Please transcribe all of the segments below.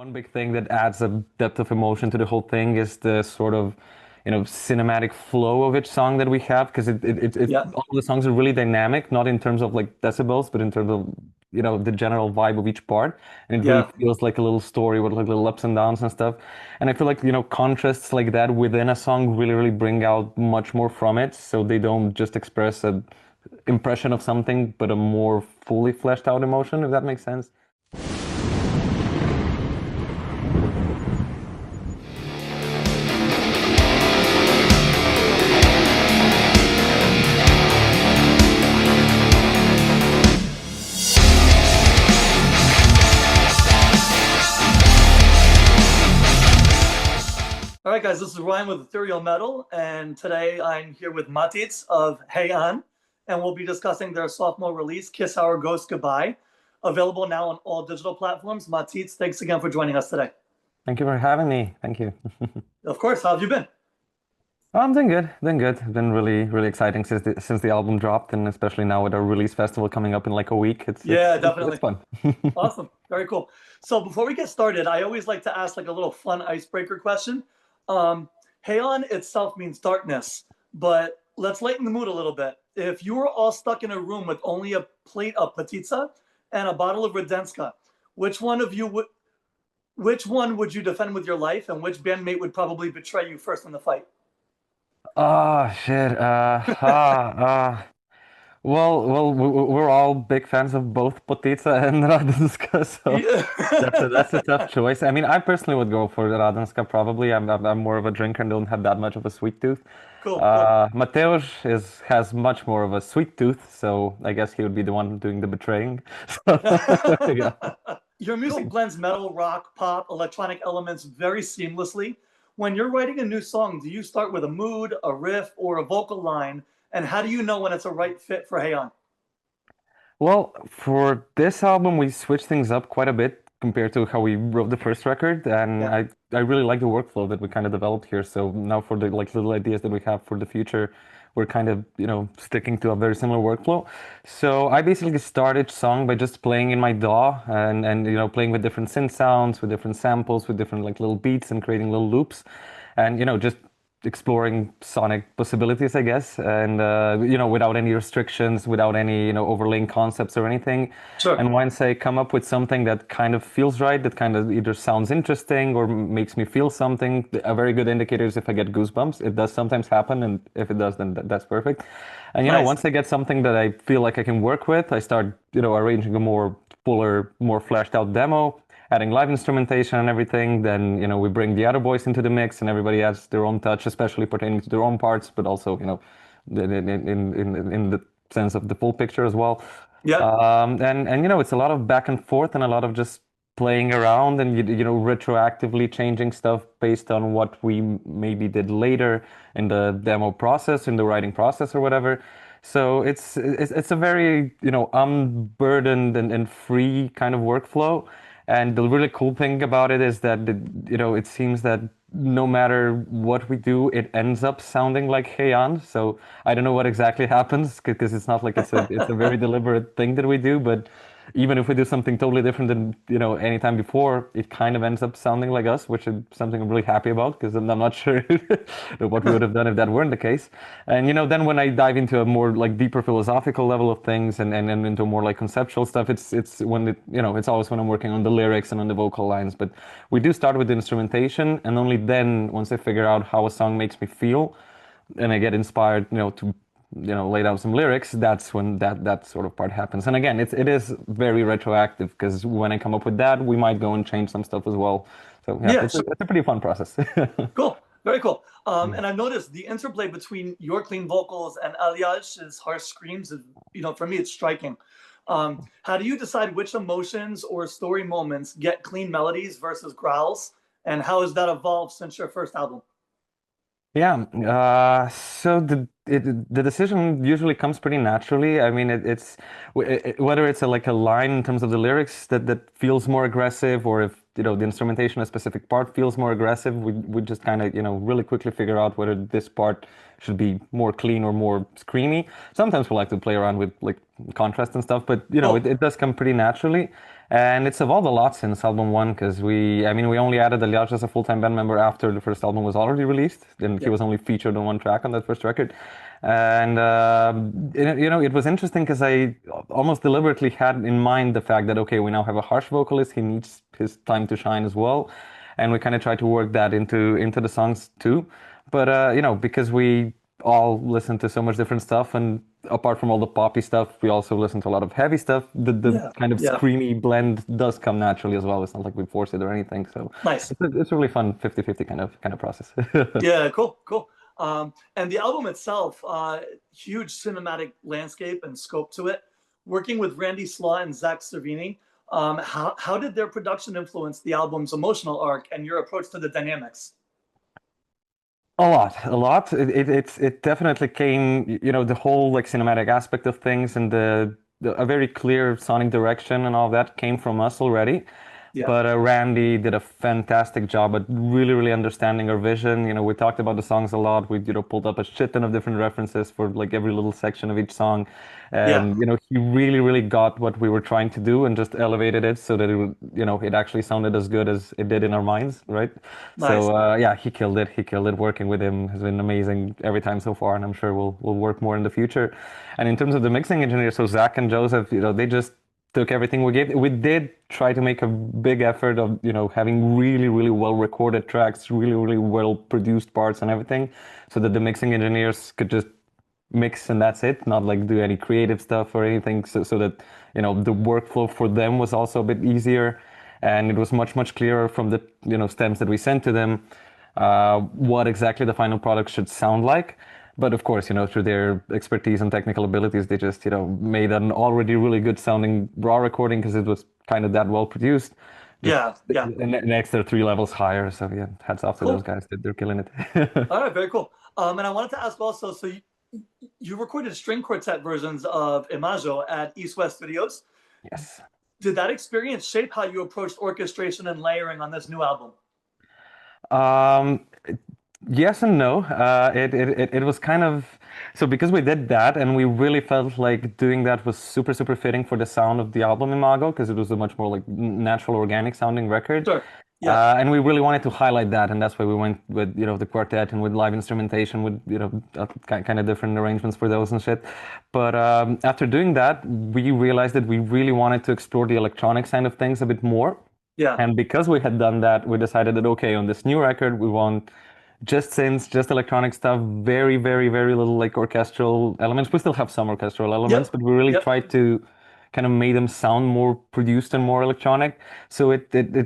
One big thing that adds a depth of emotion to the whole thing is the sort of, cinematic flow of each song that we have, because Yeah, all the songs are really dynamic, not in terms of like decibels, but in terms of, the general vibe of each part. And it really yeah. feels like a little story with like little ups and downs and stuff. And I feel like, contrasts like that within a song really, really bring out much more from it. So they don't just express a impression of something, but a more fully fleshed out emotion, if that makes sense. All right, guys, this is Ryan with Ethereal Metal, and today I'm here with Matic of Hei'An, and we'll be discussing their sophomore release, Kiss Our Ghost Goodbye, available now on all digital platforms. Matic, thanks again for joining us today. Thank you for having me. Thank you. Of course, how have you been? I'm doing good, doing good. It's been really, really exciting since the album dropped, and especially now with our release festival coming up in like a week. It's it's Yeah, it's, it's definitely. fun. Awesome. Very cool. So before we get started, I always like to ask like a little fun icebreaker question. Um, Heian itself means darkness, but let's lighten the mood a little bit. If you were all stuck in a room with only a plate of pizza and a bottle of Redenska, which one of you would which one would you defend with your life, and which bandmate would probably betray you first in the fight? Oh shit. Well, we're all big fans of both Potica and Radenska, so Yeah. that's a tough choice. I mean, I personally would go for Radenska probably. I'm more of a drinker and don't have that much of a sweet tooth. Cool, cool. Mateusz has much more of a sweet tooth, so I guess he would be the one doing the betraying. So, yeah. Your music Cool. blends metal, rock, pop, electronic elements very seamlessly. When you're writing a new song, do you start with a mood, a riff, or a vocal line? And how do you know when it's a right fit for Heian? Well, for this album, we switched things up quite a bit compared to how we wrote the first record, and Yeah, I really like the workflow that we kind of developed here. So now for the like little ideas that we have for the future, we're kind of, sticking to a very similar workflow. So I basically start each song by just playing in my DAW and playing with different synth sounds, with different samples, with different like little beats and creating little loops, and just exploring sonic possibilities, I guess, and without any restrictions, without any overlaying concepts or anything. sure. And once I come up with something that kind of feels right, that kind of either sounds interesting or makes me feel something, a very good indicator is if I get goosebumps. It does sometimes happen, and if it does, then that's perfect. And Nice. once I get something that I feel like I can work with, I start arranging a more fuller, more fleshed out demo, adding live instrumentation and everything. Then, we bring the other boys into the mix and everybody adds their own touch, especially pertaining to their own parts, but also, in the sense of the full picture as well. Yeah, And it's a lot of back and forth and a lot of just playing around and retroactively changing stuff based on what we maybe did later in the demo process, in the writing process or whatever. So it's a very, unburdened and free kind of workflow. And the really cool thing about it is that it seems that no matter what we do, it ends up sounding like Heian. So I don't know what exactly happens because it's not like it's a very deliberate thing that we do, but even if we do something totally different than any time before, it kind of ends up sounding like us, which is something I'm really happy about because I'm not sure what we would have done if that weren't the case. And then when I dive into a more like deeper philosophical level of things and into more like conceptual stuff, it's when it's always when I'm working on the lyrics and on the vocal lines. But we do start with the instrumentation, and only then, once I figure out how a song makes me feel, and I get inspired, to lay down some lyrics, that's when that sort of part happens. And again, it is very retroactive because when I come up with that, we might go and change some stuff as well. So yeah, yeah, it's a pretty fun process. cool. Very cool. Yeah. And I've noticed the interplay between your clean vocals and Aliash's harsh screams is, for me, it's striking. How do you decide which emotions or story moments get clean melodies versus growls? And how has that evolved since your first album? Yeah, so the decision usually comes pretty naturally. I mean, whether it's like a line in terms of the lyrics that feels more aggressive, or if the instrumentation, a specific part feels more aggressive, we just kind of, really quickly figure out whether this part should be more clean or more screamy. Sometimes we like to play around with like contrast and stuff, but Cool. it does come pretty naturally. And it's evolved a lot since album one because I mean, we only added Elias as a full-time band member after the first album was already released, and he Yeah. was only featured on one track on that first record. And it was interesting because I almost deliberately had in mind the fact that okay, we now have a harsh vocalist, he needs his time to shine as well, and we kind of tried to work that into the songs too. But because we all listen to so much different stuff, and apart from all the poppy stuff, we also listen to a lot of heavy stuff. The Yeah. kind of Yeah. screamy blend does come naturally as well. It's not like we force it or anything. So Nice. it's a really fun 50-50 kind of process. Yeah. Cool. Cool. And the album itself, huge cinematic landscape and scope to it. Working with Randy Slaw and Zach Cervini, how did their production influence the album's emotional arc and your approach to the dynamics? A lot, a lot. It definitely came, the whole like cinematic aspect of things and a very clear sonic direction and all that came from us already. Yeah. But Randy did a fantastic job at really, really understanding our vision. We talked about the songs a lot. We, pulled up a shit ton of different references for like every little section of each song. Yeah. And, he really, really got what we were trying to do and just elevated it so that it would, it actually sounded as good as it did in our minds, right? Nice. So yeah, he killed it. He killed it. Working with him has been amazing every time so far, and I'm sure we'll work more in the future. And in terms of the mixing engineer, so Zach and Joseph, they just took everything we gave. We did try to make a big effort of, having really, really well recorded tracks, really, really well produced parts and everything, so that the mixing engineers could just mix and that's it, not like do any creative stuff or anything, so that, the workflow for them was also a bit easier. And it was much, much clearer from the, stems that we sent to them, what exactly the final product should sound like. But of course, through their expertise and technical abilities, they just, made an already really good sounding raw recording because it was kind of that well produced. Just Yeah. Yeah. an extra 3 levels higher. So yeah, hats off to those Cool. guys. They're killing it. All right. Very cool. And I wanted to ask also, so you recorded string quartet versions of Imago at East West Studios. Yes. Did that experience shape how you approached orchestration and layering on this new album? Um, yes and no. It was kind of so because we did that and we really felt like doing that was super super fitting for the sound of the album Imago because it was a much more like natural organic sounding record. Sure. Yeah. And we really wanted to highlight that, and that's why we went with the quartet and with live instrumentation, with kind of different arrangements for those and shit. But after doing that, we realized that we really wanted to explore the electronic side of things a bit more. Yeah. And because we had done that, we decided that okay, on this new record, we want just synths, just electronic stuff, very, very, very little like orchestral elements. We still have some orchestral elements, Yep. but we really Yep. tried to kind of make them sound more produced and more electronic. So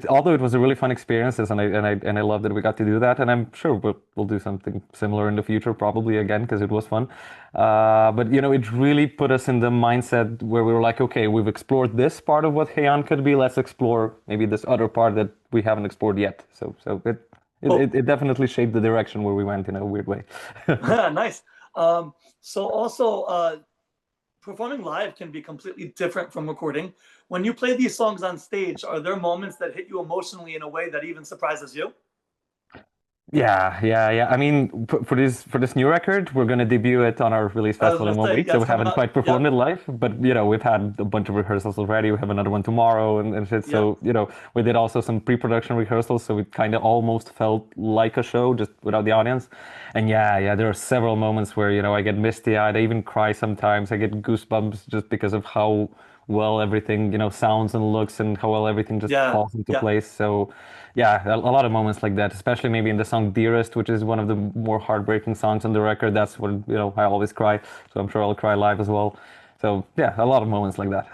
although it was a really fun experience, and I love that we got to do that, and I'm sure we'll do something similar in the future, probably again because it was fun. But it really put us in the mindset where we were like, okay, we've explored this part of what Hei'An could be. Let's explore maybe this other part that we haven't explored yet. So Cool. it definitely shaped the direction where we went in a weird way. Nice. So also, performing live can be completely different from recording. When you play these songs on stage, are there moments that hit you emotionally in a way that even surprises you? Yeah. I mean, for this new record, we're gonna debut it on our release I was festival in gonna one say, week, yeah, so it's we coming haven't up. quite performed Yep. it live. But we've had a bunch of rehearsals already. We have another one tomorrow and shit. Yep. So we did also some pre-production rehearsals, so it kind of almost felt like a show just without the audience. And yeah, there are several moments where I get misty-eyed. I even cry sometimes. I get goosebumps just because of how well everything sounds and looks and how well everything just Yeah. falls into Yeah. place. So yeah, a lot of moments like that, especially maybe in the song Dearest, which is one of the more heartbreaking songs on the record. That's when I always cry, so I'm sure I'll cry live as well. So yeah, a lot of moments like that.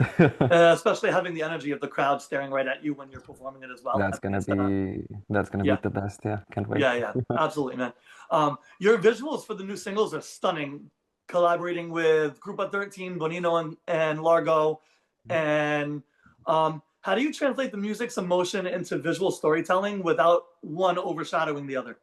Especially having the energy of the crowd staring right at you when you're performing it as well. That's gonna be that's gonna be Yeah. the best. Yeah, can't wait. Yeah. Absolutely, man. Your visuals for the new singles are stunning. Collaborating with Group 13, Bonino and Largo. And how do you translate the music's emotion into visual storytelling without one overshadowing the other?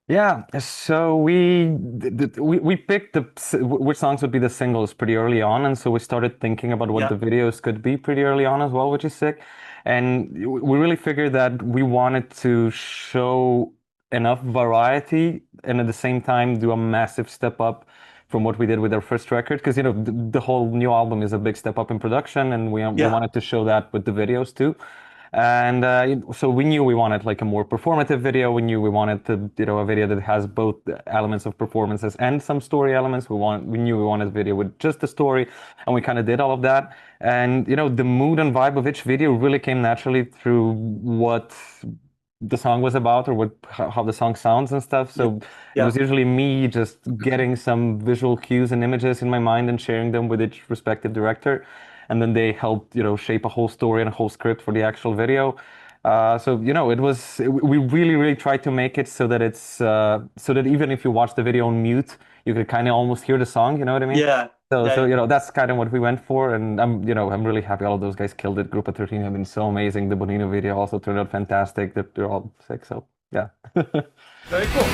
Yeah, so we picked which songs would be the singles pretty early on, and so we started thinking about what Yeah. the videos could be pretty early on as well, which is sick. And we really figured that we wanted to show enough variety and at the same time do a massive step up from what we did with our first record. Because, the whole new album is a big step up in production, and we Yeah. wanted to show that with the videos too. And so we knew we wanted like a more performative video. We knew we wanted a video that has both elements of performances and some story elements. We knew we wanted a video with just the story, and we kind of did all of that. And the mood and vibe of each video really came naturally through what the song was about, or how the song sounds and stuff. Yeah. So it Yeah. was usually me just getting some visual cues and images in my mind and sharing them with each respective director, and then they helped shape a whole story and a whole script for the actual video. So we really really tried to make it so that so that even if you watch the video on mute, you could kind of almost hear the song. You know what I mean? Yeah. So Yeah. that's kind of what we went for, and I'm really happy all of those guys killed it. Group of 13 have been so amazing. The Bonino video also turned out fantastic. They're all sick. So yeah. Very cool. Very cool.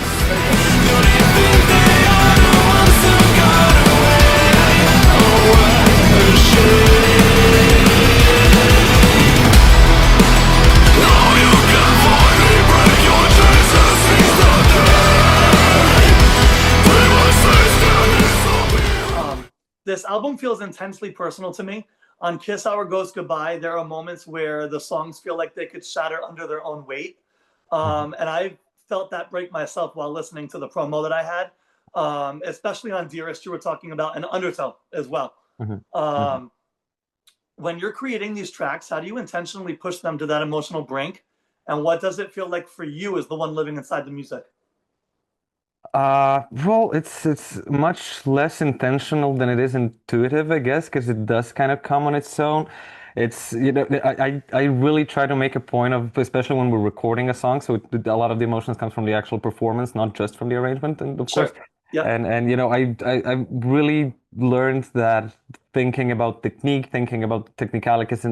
This album feels intensely personal to me. On Kiss Our Goes Goodbye, there are moments where the songs feel like they could shatter under their own weight. And I felt that break myself while listening to the promo that I had, especially on Dearest, you were talking about an undertow as well. Mhm. Mhm. Um, when you're creating these tracks, how do you intentionally push them to that emotional brink? And what does it feel like for you as the one living inside the music? Well, it's much less intentional than it is intuitive, I guess, because it does kind of come on its own. It's I really try to make a point of, especially when we're recording a song, so a lot of the emotions comes from the actual performance, not just from the arrangement, and of course, Sure. Yep. and I really learned that thinking about technique, thinking about technicalities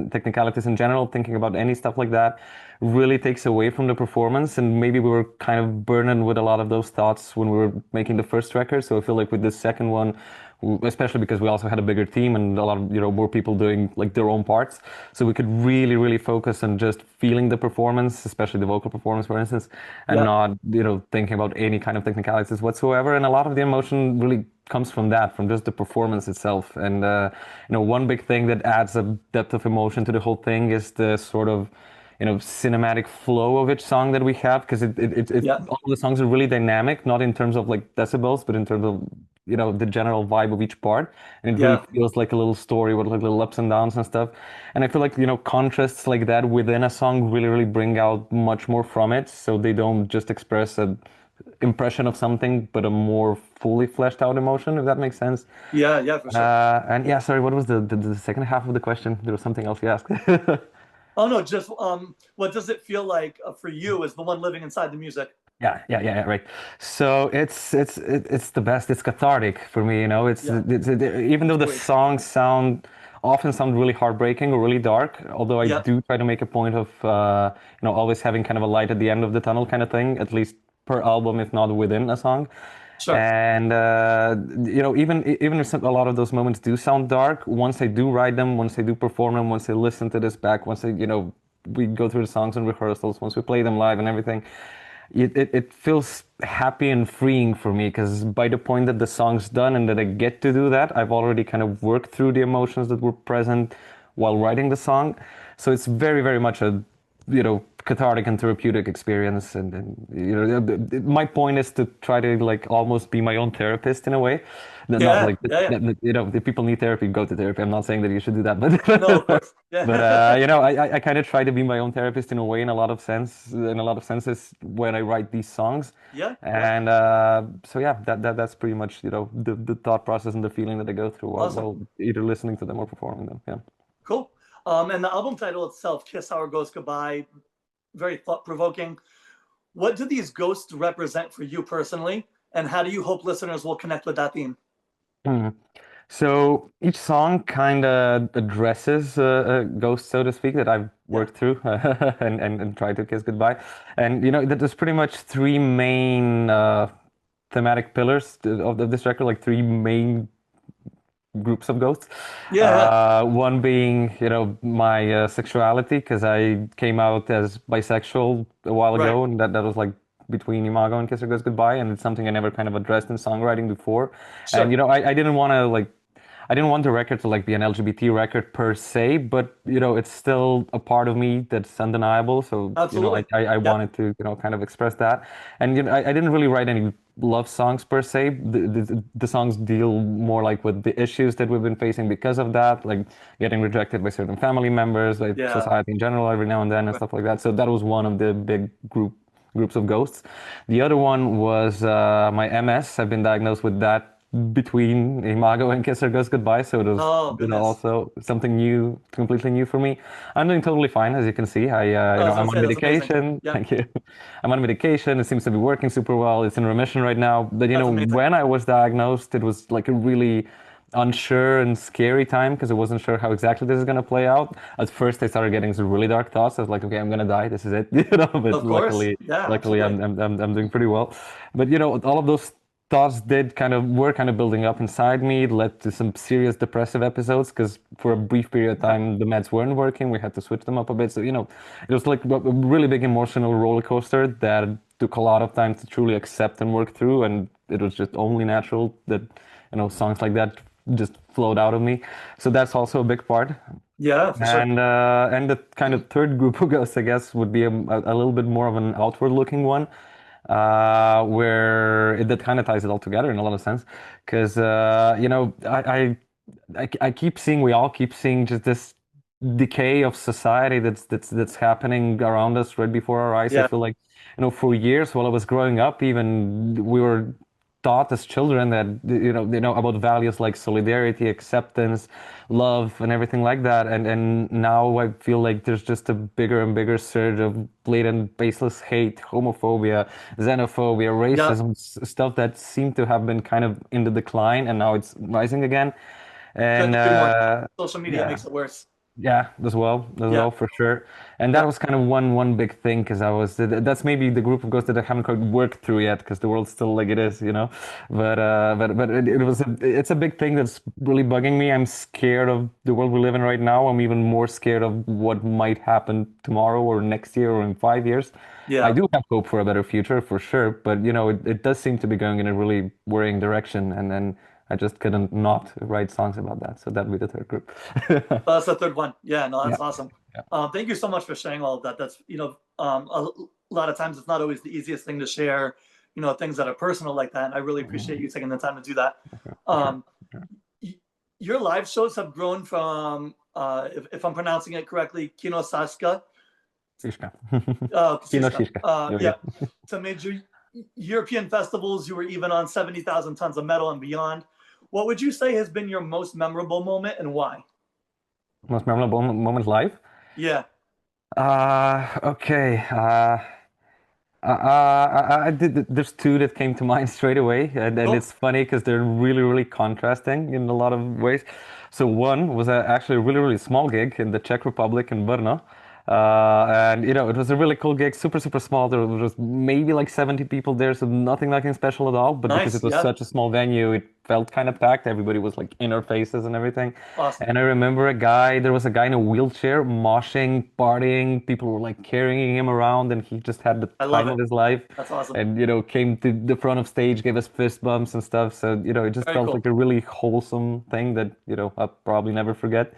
in general, thinking about any stuff like that really takes away from the performance. And maybe we were kind of burdened with a lot of those thoughts when we were making the first record. So I feel like with this second one, especially because we also had a bigger team and a lot of more people doing like their own parts, so we could really really focus on just feeling the performance, especially the vocal performance for instance, and Yep. not thinking about any kind of technicalities whatsoever. And a lot of the emotion really comes from that, from just the performance itself. And one big thing that adds a depth of emotion to the whole thing is the sort of cinematic flow of each song that we have, because Yep. all the songs are really dynamic, not in terms of like decibels, but in terms of the general vibe of each part, and it really Yep. feels like a little story with like little ups and downs and stuff. And I feel like contrasts like that within a song really really bring out much more from it, so they don't just express a impression of something, but a more fully fleshed out emotion, if that makes sense. Yeah. Yeah. For sure. And yeah, sorry, what was the second half of the question? There was something else you asked. Oh no, just what does it feel like for you as the one living inside the music? Yeah, right. So it's the best. It's cathartic for me, Yeah, even though the great. songs often sound really heartbreaking or really dark. Although I Yeah, do try to make a point of always having kind of a light at the end of the tunnel kind of thing, at least per album, if not within a song. sure. And even if a lot of those moments do sound dark, once I do write them, once I do perform them, once I listen to this back, once I we go through the songs and rehearsals, once we play them live and everything, it feels happy and freeing for me, because by the point that the song's done and that I get to do that, I've already kind of worked through the emotions that were present while writing the song. So it's very, very much a cathartic and therapeutic experience. And my point is to try to like almost be my own therapist in a way. Not Yeah, like yeah, yeah. if people need therapy, go to therapy. I'm not saying that you should do that, No, of but course. but Yeah. I kind of try to be my own therapist in a way, in a lot of senses when I write these songs. Yeah, yeah. And so yeah, that's pretty much the thought process and the feeling that I go through Awesome. while either listening to them or performing them. Yeah. Cool. And the album title itself, Kiss Our Ghost Goodbye, very thought provoking. What do these ghosts represent for you personally? And how do you hope listeners will connect with that theme? Mhm. So each song kind of addresses a ghost, so to speak, that I've Yeah. worked through and tried to kiss goodbye. And that there's pretty much three main thematic pillars of this record, like three main groups of ghosts. Yeah, yeah. One being, my sexuality, because I came out as bisexual a while Right. ago, and that was like between Imago and Kiss Her Goes Goodbye, and it's something I never kind of addressed in songwriting before. And Sure. I didn't want to like I didn't want the record to like be an LGBT record per se, but it's still a part of me that's undeniable. So Absolutely. I Yep. wanted to kind of express that. And I didn't really write any love songs per se. The songs deal more like with the issues that we've been facing because of that, like getting rejected by certain family members, by Yeah. society in general every now and then and Right. stuff like that. So that was one of the big groups of ghosts. The other one was my MS. I've been diagnosed with that between Imago and Kisser Goes Goodbye, so it was Oh, goodness. also something new, completely new for me. I'm doing totally fine, as you can see. I was I'm gonna on say that's amazing. medication. Yep. Thank you. I'm on medication. It seems to be working super well. It's in remission right now. But That's amazing. when I was diagnosed, it was like a really unsure and scary time because I wasn't sure how exactly this is gonna play out. At first, I started getting some really dark thoughts. I was like, okay, I'm gonna die. This is it, But Of course. Yeah, luckily, absolutely. I'm doing pretty well. But all of those thoughts did were kind of building up inside me. It led to some serious depressive episodes because for a brief period of Okay. time the meds weren't working. We had to switch them up a bit. So it was like a really big emotional roller coaster that took a lot of time to truly accept and work through. And it was just only natural that songs like that just flowed out of me. So that's also a big part. Yeah, for sure. And the kind of third group of ghosts, I guess, would be a little bit more of an outward looking one, where that kind of ties it all together in a lot of sense. Because I keep seeing, we all keep seeing just this decay of society that's happening around us right before our eyes. I Yeah. feel like, for years while I was growing up, even we were taught as children that about values like solidarity, acceptance, love, and everything like that. And now I feel like there's just a bigger and bigger surge of blatant, baseless hate, homophobia, xenophobia, Yeah. racism, stuff that seemed to have been kind of in the decline, and now it's rising again. And Couldn't agree more. Social media yeah. makes it worse. Yeah, as Yeah. well, for sure. And that Yeah. was kind of one big thing because that's maybe the group of ghosts that I haven't quite worked through yet because the world's still like it is. But it's a big thing that's really bugging me. I'm scared of the world we live in right now. I'm even more scared of what might happen tomorrow or next year or in 5 years. I Yeah. do have hope for a better future for sure, but it does seem to be going in a really worrying direction, and then I just couldn't not write songs about that. So that'd be the third group. That's the third one. Yeah, no, Yeah. that's awesome. Yeah. Thank you so much for sharing all of that. That's, a lot of times it's not always the easiest thing to share, things that are personal like that. And I really appreciate you taking the time to do that. For sure. Um, your live shows have grown from, if I'm pronouncing it correctly, Kino Saska, Sishka. Kino Kosiska, Shishka. There we yeah, go. to major European festivals. You were even on 70,000 Tons of Metal and beyond. What would you say has been your most memorable moment and why? Most memorable moment live? Yeah. Okay. I did. There's two that came to mind straight away, and Cool. it's funny because they're really, really contrasting in a lot of ways. So one was actually a really, really small gig in the Czech Republic in Brno, and it was a really cool gig, super, super small. There was maybe like 70 people there, so nothing special at all. But because it Nice. was Yeah. such a small venue, it felt kind of packed. Everybody was like in our faces and everything. Awesome. And I remember there was a guy in a wheelchair moshing, partying. People were like carrying him around, and he just had the I love time of it. his life. That's awesome. And, came to the front of stage, gave us fist bumps and stuff. So, it just Very felt cool. like a really wholesome thing that, I'll probably never forget.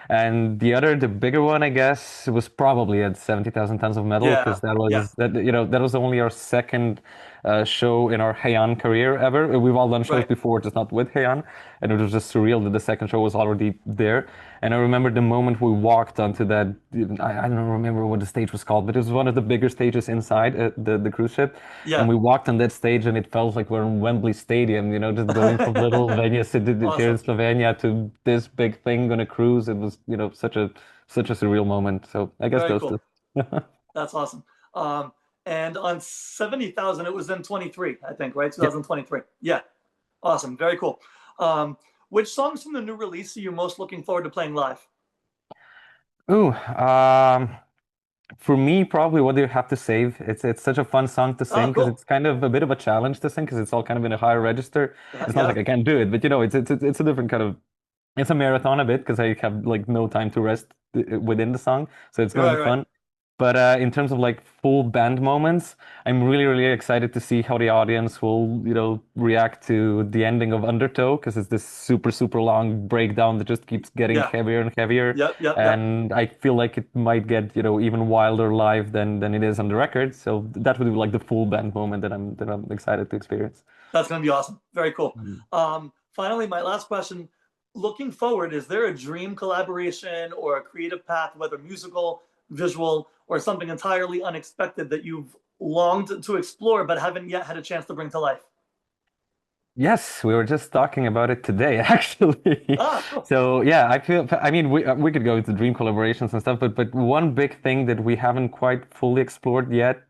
And the bigger one, I guess, was probably at 70,000 Tons of Metal Yeah. because that Yeah. was that was only our second show in our Hei'An career ever. We've all done shows Right. before, just not with Hei'An, and it was just surreal that the second show was already there. And I remember the moment we walked onto that. I don't remember what the stage was called, but it was one of the bigger stages inside the cruise ship. And Yeah. we walked on that stage, and it felt like we're in Wembley Stadium. Just going from little venues here in Awesome. Slovenia to this big thing on a cruise. It was such a surreal moment. So I guess Very those cool. two. That's awesome. Um, and on 70,000, it was in 23, I think, right? 2023. Yeah. Awesome. Very cool. Which songs from the new release are you most looking forward to playing live? Ooh, for me, probably What Do You Have to Save? It's such a fun song to Oh, sing because cool. it's kind of a bit of a challenge to sing because it's all kind of in a higher register. It's not Yeah. like I can't do it, but it's a different kind of It's a marathon a bit because I have like no time to rest within the song, so it's gonna Right, be right. fun. But in terms of like full band moments, I'm really, really excited to see how the audience will, react to the ending of Undertow because it's this super, super long breakdown that just keeps getting Yeah. heavier and heavier. Yep, yep, yep. And I feel like it might get, even wilder live than it is on the record. So that would be like the full band moment that I'm excited to experience. That's going to be awesome. Very cool. Mm. Finally, my last question. Looking forward, is there a dream collaboration or a creative path, whether musical, visual, or something entirely unexpected that you've longed to explore but haven't yet had a chance to bring to life? Yes, we were just talking about it today, actually. Ah, cool. So yeah, I mean, we could go into dream collaborations and stuff, but one big thing that we haven't quite fully explored yet,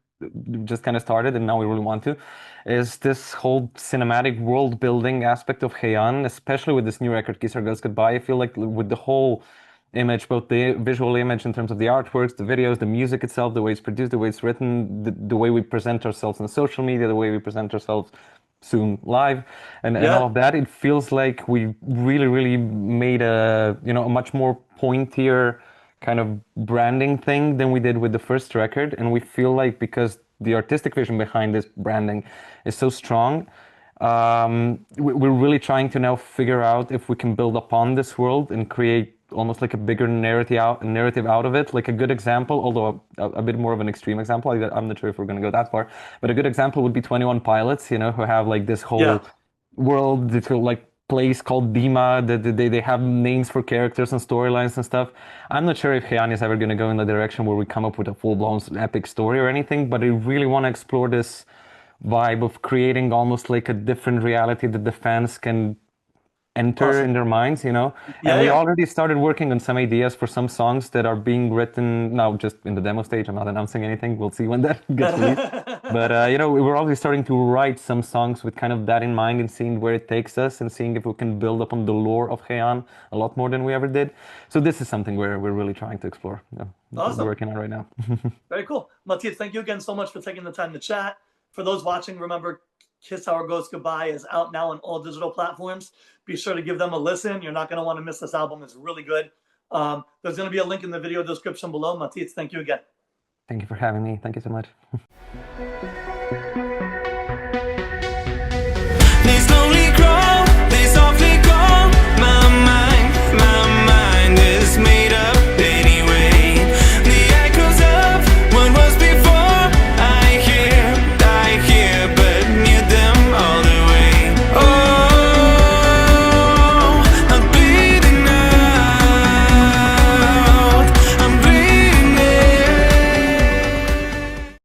just kind of started, and now we really want to, is this whole cinematic world building aspect of Heian, especially with this new record, Kiss Our Goes Goodbye. I feel like with the whole image, both the visual image in terms of the artworks, the videos, the music itself, the way it's produced, the way it's written, the way we present ourselves on social media, the way we present ourselves soon live and all Yeah, of that, it feels like we really, really made a much more pointier kind of branding thing than we did with the first record. And we feel like because the artistic vision behind this branding is so strong, we're really trying to now figure out if we can build upon this world and create almost like a bigger narrative out of it. Like a good example, although a bit more of an extreme example, I'm not sure if we're going to go that far, but a good example would be 21 Pilots, who have like this yeah. whole world, this whole like place called Dima, that they have names for characters and storylines and stuff. I'm not sure if Heian is ever going to go in the direction where we come up with a full-blown epic story or anything, but I really want to explore this vibe of creating almost like a different reality that the fans can enter in Awesome. their minds. And Yeah, we yeah. already started working on some ideas for some songs that are being written now, just in the demo stage. I'm not announcing anything. We'll see when that gets released. But we were already starting to write some songs with kind of that in mind and seeing where it takes us and seeing if we can build upon the lore of Heian a lot more than we ever did. So this is something we're really trying to explore. Yeah, we're Awesome. working on right now. Very cool. Matthias, thank you again so much for taking the time to chat. For those watching, remember Kiss Our Ghost Goodbye is out now on all digital platforms. Be sure to give them a listen. You're not going to want to miss this album. It's really good. There's going to be a link in the video description below. Matthias, thank you again. Thank you for having me. Thank you so much.